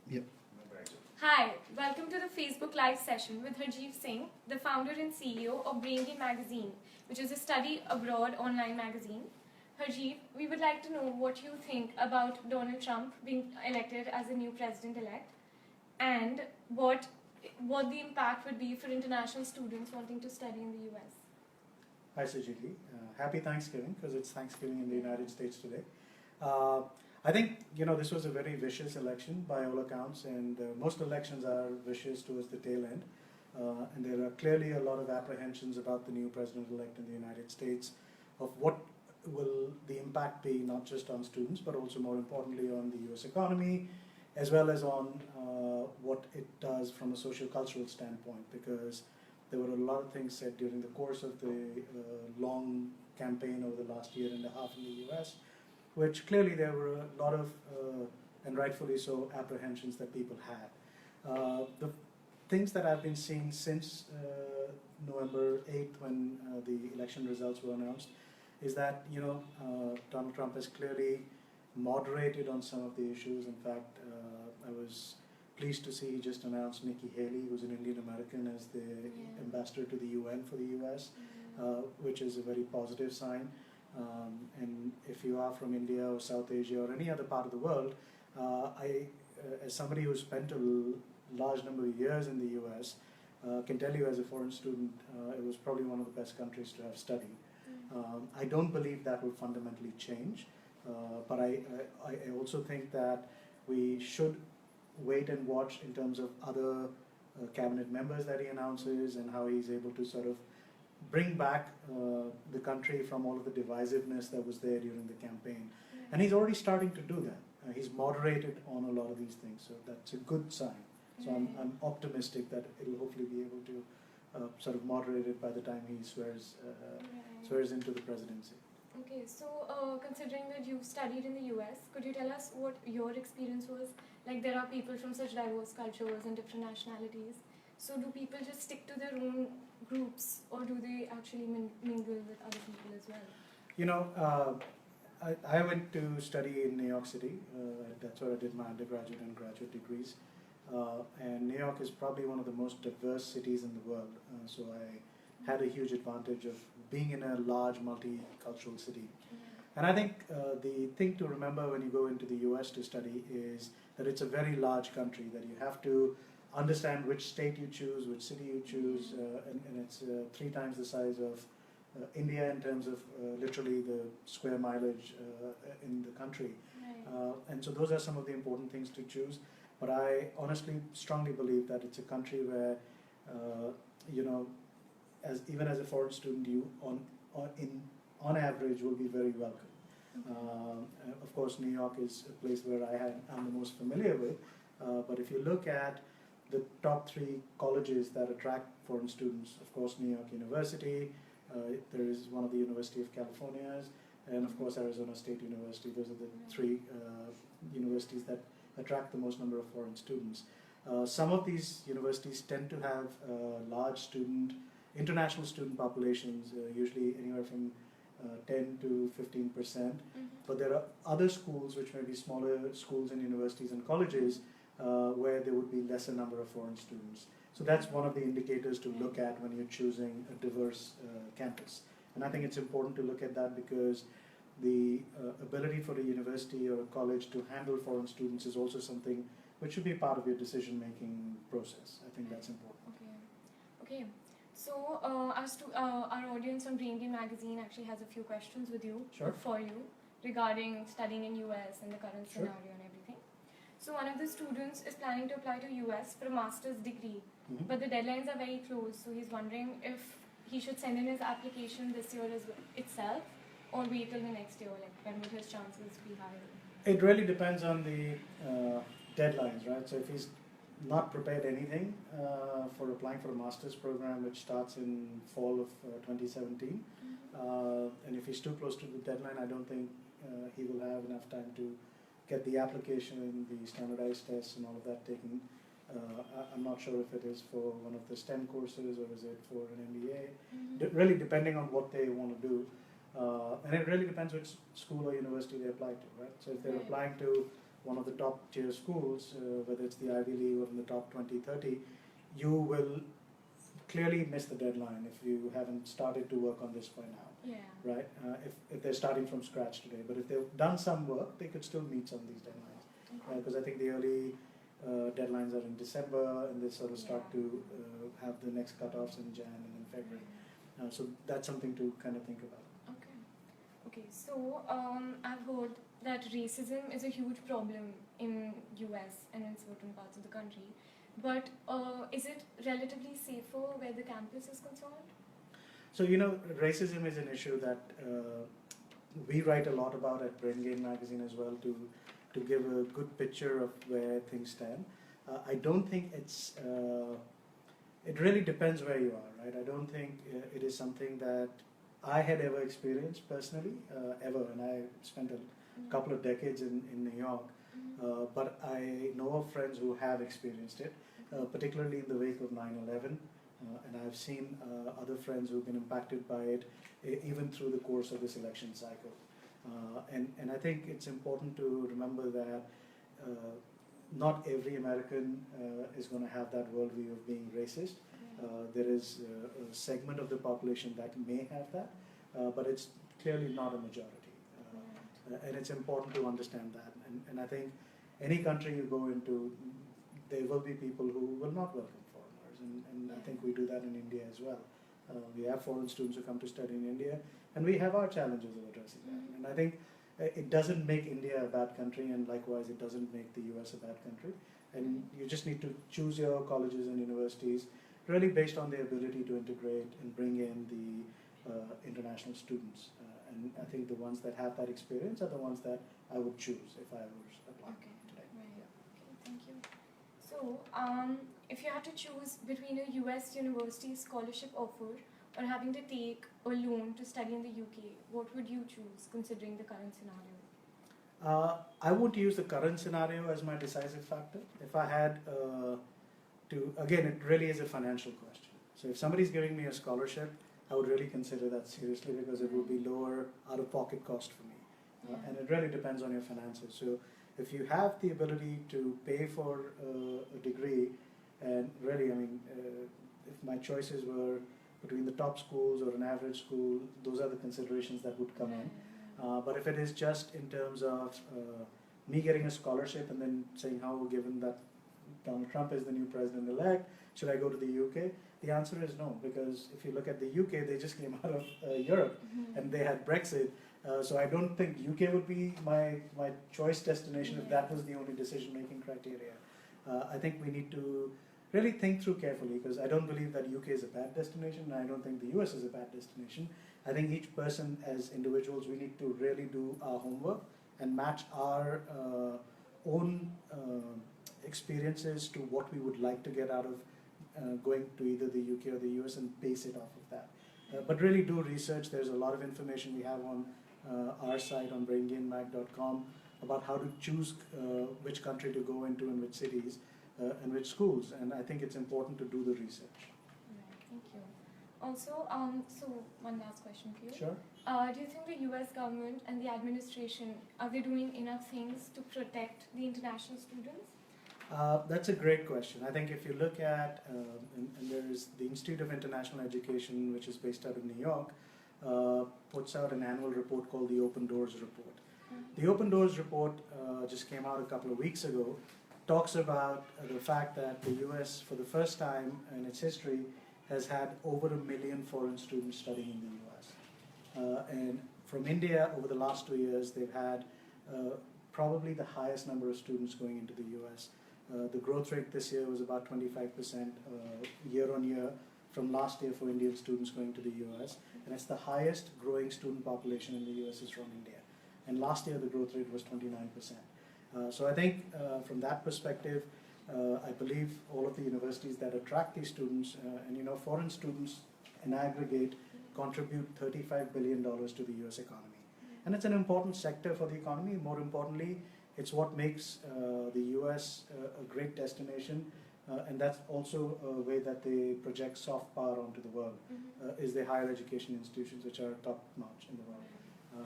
Yep. Hi, welcome to the Facebook Live session with Harjeev Singh, the founder and CEO of BrainGain Magazine, which is a study abroad online magazine. Harjeev, we would like to know what you think about Donald Trump being elected as the new president-elect and what the impact would be for international students wanting to study in the US. Hi, Sujiti. Happy Thanksgiving, because it's Thanksgiving in the United States today. I think, this was a very vicious election by all accounts, and most elections are vicious towards the tail end. And there are clearly a lot of apprehensions about the new president-elect in the United States of what will the impact be, not just on students, but also more importantly on the US economy, as well as on what it does from a social-cultural standpoint, because there were a lot of things said during the course of the long campaign over the last year and a half in the US, which clearly there were a lot of, and rightfully so, apprehensions that people had. The things that I've been seeing since November 8th, when the election results were announced, is that Donald Trump has clearly moderated on some of the issues. In fact, I was pleased to see he just announced Nikki Haley, who's an Indian American, as the ambassador to the UN for the US, which is a very positive sign. And if you are from India or South Asia or any other part of the world, as somebody who spent a large number of years in the US, can tell you as a foreign student, it was probably one of the best countries to have studied. I don't believe that will fundamentally change, but I also think that we should wait and watch in terms of other cabinet members that he announces and how he's able to sort of bring back the country from all of the divisiveness that was there during the campaign. And he's already starting to do that. He's moderated on a lot of these things, so that's a good sign. So I'm optimistic that it'll hopefully be able to sort of moderate it by the time he swears into the presidency. Okay, so considering that you studied in the US, could you tell us what your experience was? Like, there are people from such diverse cultures and different nationalities. So do people just stick to their own groups, or do they actually mingle with other people as well? I went to study in New York City. That's where I did my undergraduate and graduate degrees. And New York is probably one of the most diverse cities in the world. So I had a huge advantage of being in a large multicultural city. And I think the thing to remember when you go into the US to study is that it's a very large country, that you have to understand which state you choose, which city you choose, and it's 3 times the size of India in terms of literally the square mileage in the country. And so those are some of the important things to choose. But I honestly strongly believe that it's a country where, even as a foreign student, you on average will be very welcome. Of course, New York is a place where I'm the most familiar with, but if you look at the top 3 colleges that attract foreign students, of course, New York University, there is one of the University of California's, and of course Arizona State University. Those are the 3 universities that attract the most number of foreign students. Some of these universities tend to have large international student populations, usually anywhere from 10 to 15%. But there are other schools which may be smaller schools and universities and colleges where there would be lesser number of foreign students. So that's one of the indicators to look at when you're choosing a diverse campus. And I think it's important to look at that because the ability for a university or a college to handle foreign students is also something which should be part of your decision-making process. I think that's important. Okay. So our audience on BrainGain Magazine actually has a few questions for you regarding studying in US and the current scenario and everything. So one of the students is planning to apply to US for a master's degree, but the deadlines are very close. So he's wondering if he should send in his application this year itself, or wait till the next year. Like, when would his chances be higher? It really depends on the deadlines, right? So if he's not prepared anything for applying for a master's program which starts in fall of 2017, and if he's too close to the deadline, I don't think he will have enough time to get the application, the standardized tests and all of that taken. I'm not sure if it is for one of the STEM courses or is it for an MBA, really depending on what they want to do. And it really depends which school or university they apply to, right? So if they're applying to one of the top tier schools, whether it's the Ivy League or in the top 20, 30, you will clearly miss the deadline if you haven't started to work on this by now. Yeah. Right? If they're starting from scratch today, but if they've done some work, they could still meet some of these deadlines. Because I think the early deadlines are in December, and they sort of start to have the next cutoffs in Jan and in February. So that's something to kind of think about. Okay. Okay. So I've heard that racism is a huge problem in US and in certain parts of the country. But is it relatively safer where the campus is concerned? So, racism is an issue that we write a lot about at Brain Gain magazine as well to give a good picture of where things stand. I don't think it really depends where you are, right? I don't think it is something that I had ever experienced personally, ever, and I spent a couple of decades in New York, but I know of friends who have experienced it, particularly in the wake of 9/11. And I've seen other friends who've been impacted by it even through the course of this election cycle. And I think it's important to remember that not every American is going to have that worldview of being racist. There is a segment of the population that may have that, but it's clearly not a majority. And it's important to understand that. And I think any country you go into, there will be people who will not welcome foreigners. And I think we do that in India as well. We have foreign students who come to study in India, and we have our challenges of addressing that. And I think it doesn't make India a bad country, and likewise it doesn't make the US a bad country. And you just need to choose your colleges and universities really based on their ability to integrate and bring in the international students. And I think the ones that have that experience are the ones that I would choose if I was applying today. Right. Yeah. Okay, thank you. So, if you had to choose between a US university scholarship offer or having to take a loan to study in the UK, what would you choose considering the current scenario? I won't use the current scenario as my decisive factor. If I had again, it really is a financial question. So if somebody's giving me a scholarship, I would really consider that seriously because it would be lower out-of-pocket cost for me. And it really depends on your finances. So if you have the ability to pay for a degree, and really, I mean, if my choices were between the top schools or an average school, those are the considerations that would come in. But if it is just in terms of me getting a scholarship and then saying how, given that Donald Trump is the new president-elect, should I go to the UK? The answer is no, because if you look at the UK, they just came out of Europe and they had Brexit. So I don't think UK would be my choice destination if that was the only decision-making criteria. I think we need to really think through carefully, because I don't believe that UK is a bad destination, and I don't think the US is a bad destination. I think each person as individuals, we need to really do our homework and match our own experiences to what we would like to get out of going to either the UK or the US and base it off of that. But really do research. There's a lot of information we have on our site on braingainmag.com about how to choose which country to go into and which cities and which schools. And I think it's important to do the research. Right, thank you. Also, so one last question for you. Sure. Do you think the US government and the administration, are they doing enough things to protect the international students? That's a great question. I think if you look at, and there is the Institute of International Education, which is based out of New York, puts out an annual report called the Open Doors Report. The Open Doors Report just came out a couple of weeks ago, talks about the fact that the US, for the first time in its history, has had over 1 million foreign students studying in the US. And from India, over the last 2 years, they've had probably the highest number of students going into the US. The growth rate this year was about 25% year on year from last year for Indian students going to the US. And it's the highest growing student population in the US is from India. And last year the growth rate was 29%. So I think from that perspective, I believe all of the universities that attract these students, and foreign students in aggregate contribute $35 billion to the US economy. And it's an important sector for the economy. More importantly, it's what makes the US a great destination, and that's also a way that they project soft power onto the world, is the higher education institutions which are top notch in the world.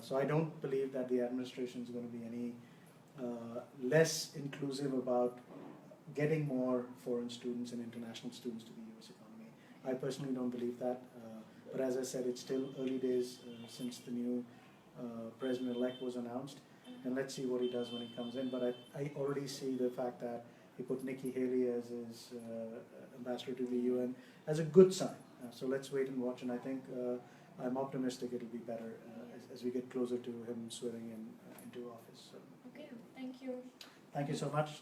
So I don't believe that the administration is going to be any less inclusive about getting more foreign students and international students to the US economy. I personally don't believe that, but as I said, it's still early days since the new president-elect was announced, and let's see what he does when he comes in. But I already see the fact that he put Nikki Haley as his ambassador to the UN as a good sign. So let's wait and watch, and I think I'm optimistic it'll be better as we get closer to him swearing in into office. So. Okay, thank you. Thank you so much.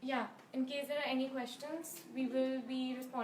Yeah, in case there are any questions, we will be responding.